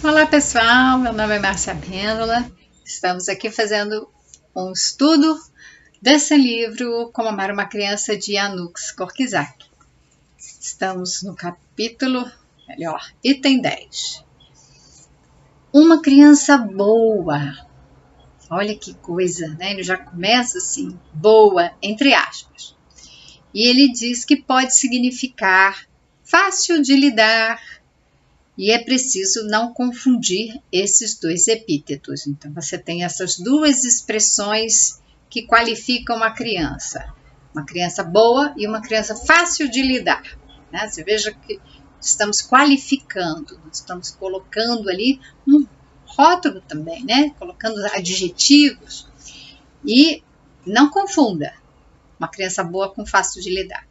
Olá pessoal, meu nome é Márcia Bêndola. Estamos aqui fazendo um estudo desse livro Como Amar uma Criança de Yanuks Korczak. Estamos no item 10. Uma criança boa. Olha que coisa, né? Ele já começa assim, boa, entre aspas. E ele diz que pode significar fácil de lidar, e é preciso não confundir esses dois epítetos. Então, você tem essas duas expressões que qualificam uma criança boa e uma criança fácil de lidar. Né? Você veja que estamos qualificando, estamos colocando ali um rótulo também, né? Colocando adjetivos. E não confunda uma criança boa com fácil de lidar.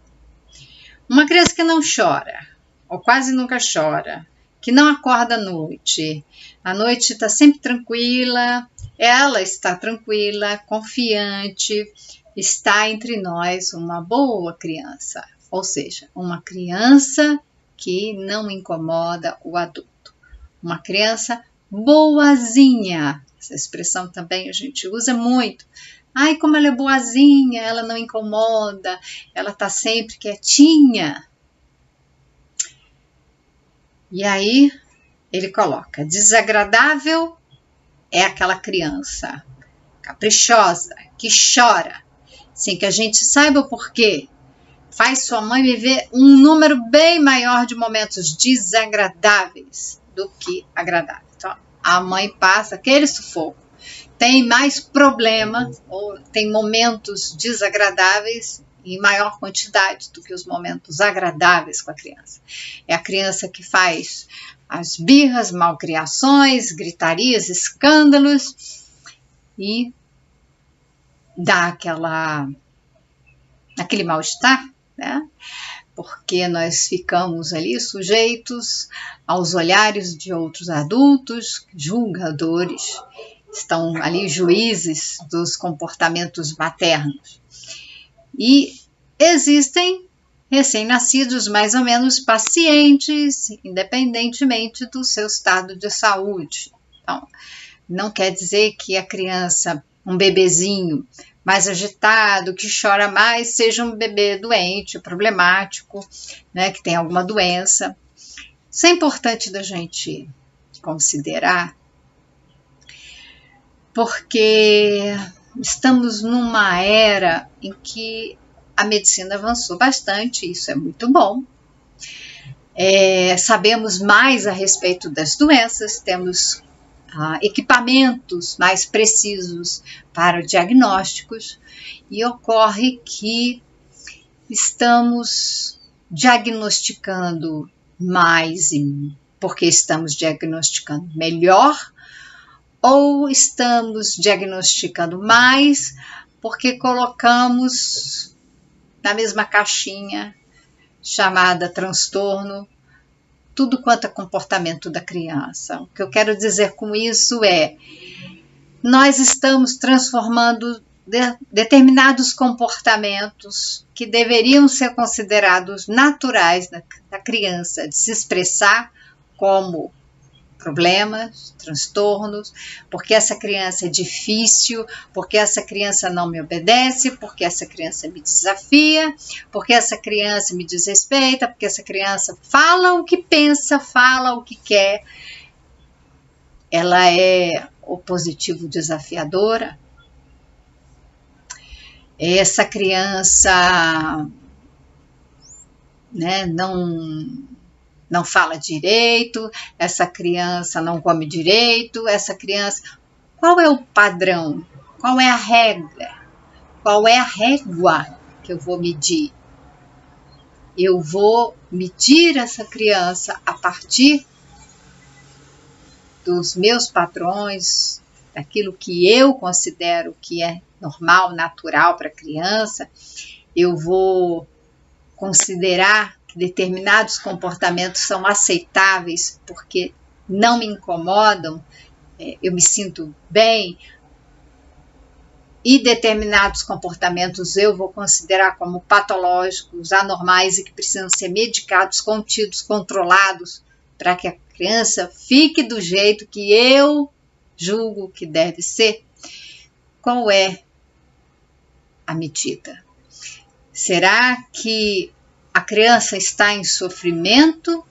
Uma criança que não chora, ou quase nunca chora, que não acorda à noite está sempre tranquila, ela está tranquila, confiante, está entre nós uma boa criança, ou seja, uma criança que não incomoda o adulto, uma criança boazinha. Essa expressão também a gente usa muito. Ai, como ela é boazinha, ela não incomoda, ela está sempre quietinha. E aí ele coloca, desagradável é aquela criança caprichosa, que chora, sem que a gente saiba o porquê. Faz sua mãe viver um número bem maior de momentos desagradáveis do que agradáveis. Então, a mãe passa aquele sufoco, tem mais problema, ou tem momentos desagradáveis em maior quantidade do que os momentos agradáveis com a criança. É a criança que faz as birras, malcriações, gritarias, escândalos e dá aquele mal-estar, né? Porque nós ficamos ali sujeitos aos olhares de outros adultos, julgadores, estão ali juízes dos comportamentos maternos. E existem recém-nascidos mais ou menos pacientes, independentemente do seu estado de saúde. Então, não quer dizer que a criança, um bebezinho mais agitado, que chora mais, seja um bebê doente, problemático, né, que tem alguma doença. Isso é importante da gente considerar, porque estamos numa era em que a medicina avançou bastante, isso é muito bom. Sabemos mais a respeito das doenças, temos equipamentos mais precisos para diagnósticos, e ocorre que estamos diagnosticando mais porque estamos diagnosticando melhor, ou estamos diagnosticando mais porque colocamos na mesma caixinha chamada transtorno tudo quanto é comportamento da criança. O que eu quero dizer com isso é, nós estamos transformando determinados comportamentos que deveriam ser considerados naturais da criança, de se expressar como problemas, transtornos, porque essa criança é difícil, porque essa criança não me obedece, porque essa criança me desafia, porque essa criança me desrespeita, porque essa criança fala o que pensa, fala o que quer. Ela é opositivo desafiadora. Essa criança, né, não fala direito, essa criança não come direito, essa criança... Qual é o padrão? Qual é a regra? Qual é a régua que eu vou medir? Eu vou medir essa criança a partir dos meus padrões, daquilo que eu considero que é normal, natural para a criança. Eu vou considerar determinados comportamentos são aceitáveis porque não me incomodam, eu me sinto bem, e determinados comportamentos eu vou considerar como patológicos, anormais e que precisam ser medicados, contidos, controlados, para que a criança fique do jeito que eu julgo que deve ser? Qual é a medida? Será que a criança está em sofrimento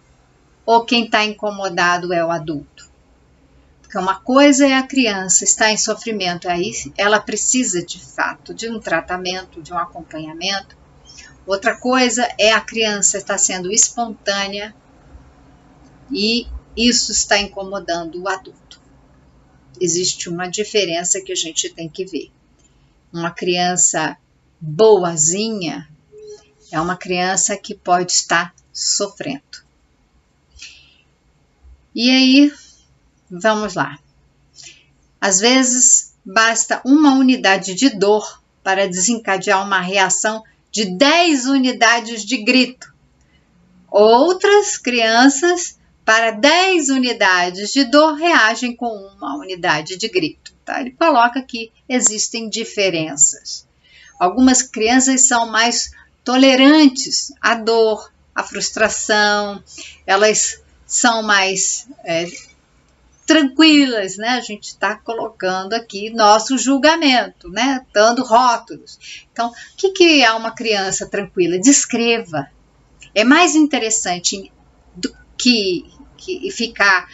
ou quem está incomodado é o adulto? Porque uma coisa é a criança estar em sofrimento, aí ela precisa de fato de um tratamento, de um acompanhamento. Outra coisa é a criança estar sendo espontânea e isso está incomodando o adulto. Existe uma diferença que a gente tem que ver. Uma criança boazinha é uma criança que pode estar sofrendo. E aí, vamos lá. Às vezes, basta uma unidade de dor para desencadear uma reação de 10 unidades de grito. Outras crianças, para 10 unidades de dor, reagem com uma unidade de grito. Tá? Ele coloca que existem diferenças. Algumas crianças são mais tolerantes à dor, à frustração, elas são mais tranquilas, né? A gente está colocando aqui nosso julgamento, né? Dando rótulos. Então, o que é uma criança tranquila? Descreva. É mais interessante do que ficar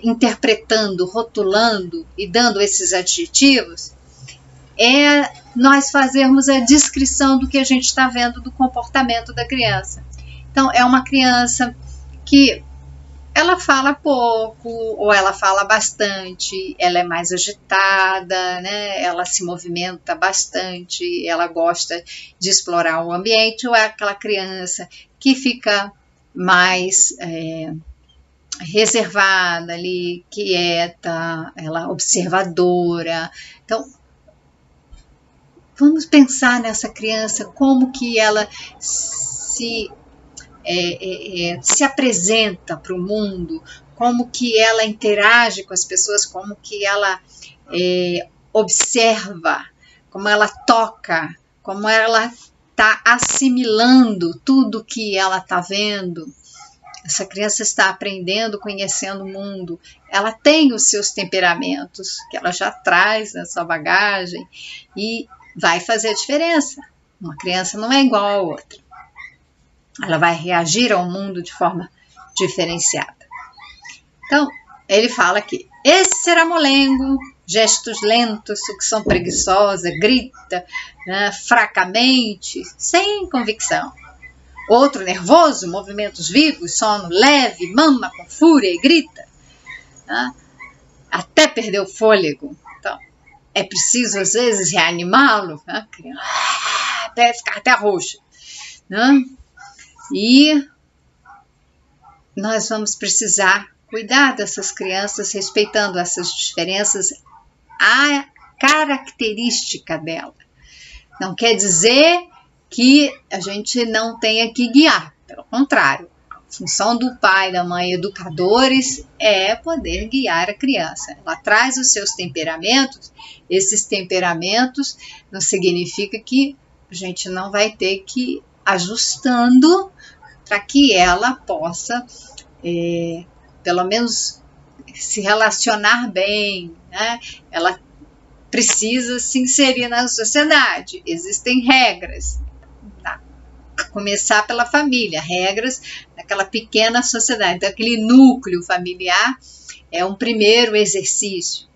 interpretando, rotulando e dando esses adjetivos, é nós fazermos a descrição do que a gente está vendo do comportamento da criança. Então, é uma criança que ela fala pouco ou ela fala bastante, ela é mais agitada, né? Ela se movimenta bastante, ela gosta de explorar o ambiente, ou é aquela criança que fica mais reservada ali, quieta, ela observadora. Então, vamos pensar nessa criança, como que ela se apresenta para o mundo, como que ela interage com as pessoas, como que ela observa, como ela toca, como ela está assimilando tudo que ela está vendo. Essa criança está aprendendo, conhecendo o mundo. Ela tem os seus temperamentos, que ela já traz na sua bagagem, e vai fazer a diferença. Uma criança não é igual a outra. Ela vai reagir ao mundo de forma diferenciada. Então, ele fala aqui, esse seramolengo, gestos lentos, sucção preguiçosa, grita, né, fracamente, sem convicção. Outro nervoso, movimentos vivos, sono leve, mama com fúria e grita, né, até perder o fôlego. Então, é preciso, às vezes, reanimá-lo, né, até ficar até roxo. Né? E nós vamos precisar cuidar dessas crianças, respeitando essas diferenças, a característica dela. Não quer dizer que a gente não tenha que guiar, pelo contrário. A função do pai, da mãe, educadores, é poder guiar a criança. Ela traz os seus temperamentos, esses temperamentos não significa que a gente não vai ter que ir ajustando para que ela possa, pelo menos, se relacionar bem, né? Ela precisa se inserir na sociedade, existem regras, tá? Começar pela família, regras daquela pequena sociedade, então aquele núcleo familiar é um primeiro exercício.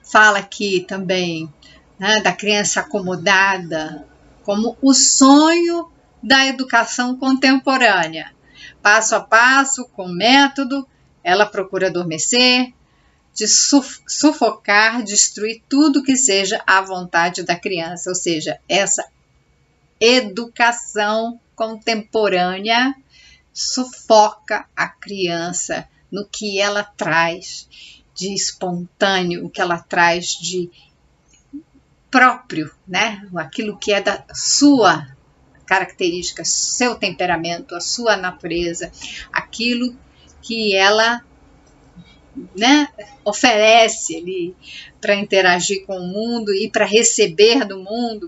Fala aqui também, né, da criança acomodada como o sonho da educação contemporânea. Passo a passo, com método, ela procura adormecer, de sufocar, destruir tudo que seja à vontade da criança. Ou seja, essa educação contemporânea sufoca a criança no que ela traz de espontâneo, o que ela traz de próprio, né? Aquilo que é da sua característica, seu temperamento, a sua natureza, aquilo que ela, né, oferece ali para interagir com o mundo e para receber do mundo.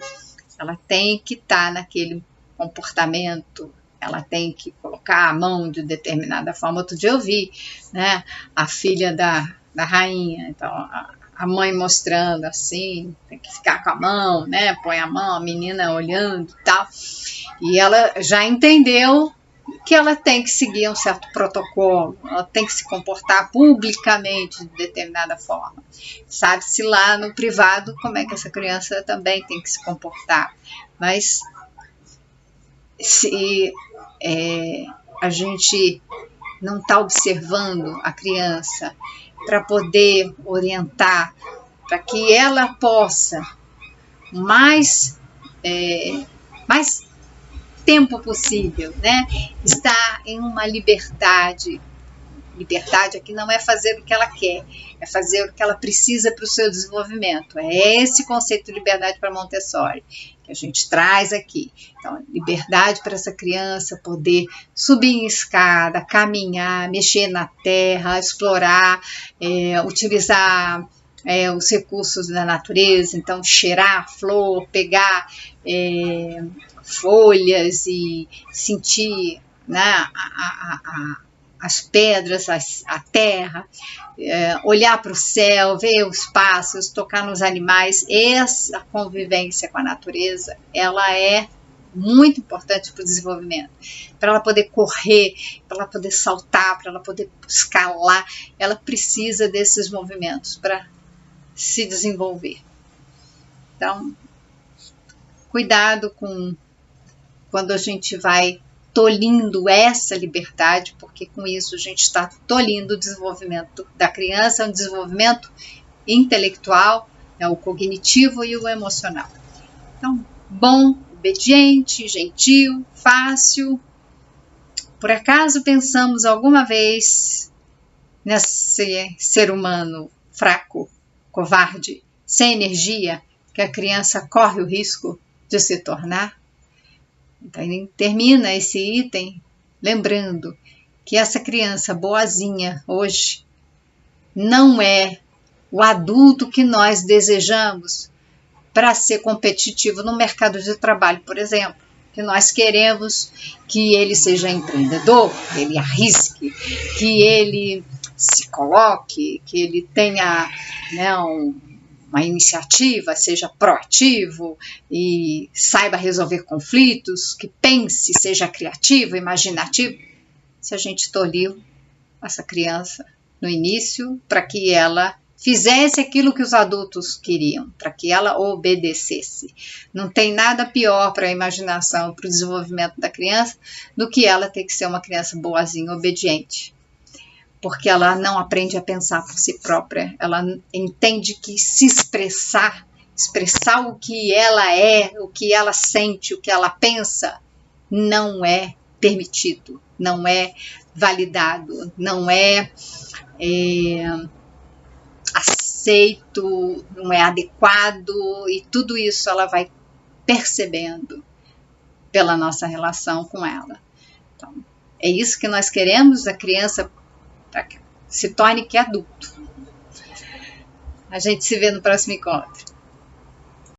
Ela tem que estar naquele comportamento ela tem que colocar a mão de determinada forma. Outro dia eu vi, né, a filha da rainha, então a mãe mostrando assim, tem que ficar com a mão, né, põe a mão, a menina olhando e tal, e ela já entendeu que ela tem que seguir um certo protocolo, ela tem que se comportar publicamente de determinada forma. Sabe-se lá no privado como é que essa criança também tem que se comportar, mas se a gente não está observando a criança para poder orientar, para que ela possa mais tempo possível, né, estar em uma liberdade. Liberdade aqui não é fazer o que ela quer, é fazer o que ela precisa para o seu desenvolvimento. É esse conceito de liberdade para Montessori que a gente traz aqui. Então, liberdade para essa criança poder subir em escada, caminhar, mexer na terra, explorar, utilizar os recursos da natureza, então cheirar a flor, pegar folhas e sentir, né, as pedras, a terra, olhar para o céu, ver os pássaros, tocar nos animais. Essa convivência com a natureza, ela é muito importante para o desenvolvimento. Para ela poder correr, para ela poder saltar, para ela poder escalar, ela precisa desses movimentos para se desenvolver. Então, cuidado com quando a gente vai tolhindo essa liberdade, porque com isso a gente está tolhindo o desenvolvimento da criança, um desenvolvimento intelectual, o cognitivo e o emocional. Então, bom, obediente, gentil, fácil. Por acaso pensamos alguma vez nesse ser humano fraco, covarde, sem energia, que a criança corre o risco de se tornar? Então, ele termina esse item lembrando que essa criança boazinha hoje não é o adulto que nós desejamos para ser competitivo no mercado de trabalho, por exemplo. Que nós queremos que ele seja empreendedor, que ele arrisque, que ele se coloque, que ele tenha, né, uma iniciativa, seja proativo e saiba resolver conflitos, que pense, seja criativo, imaginativo. Se a gente tolhiu essa criança no início para que ela fizesse aquilo que os adultos queriam, para que ela obedecesse. Não tem nada pior para a imaginação, para o desenvolvimento da criança, do que ela ter que ser uma criança boazinha, obediente. Porque ela não aprende a pensar por si própria, ela entende que se expressar o que ela é, o que ela sente, o que ela pensa, não é permitido, não é validado, não é aceito, não é adequado, e tudo isso ela vai percebendo pela nossa relação com ela. Então, é isso que nós queremos, a criança para que se torne que adulto. A gente se vê no próximo encontro.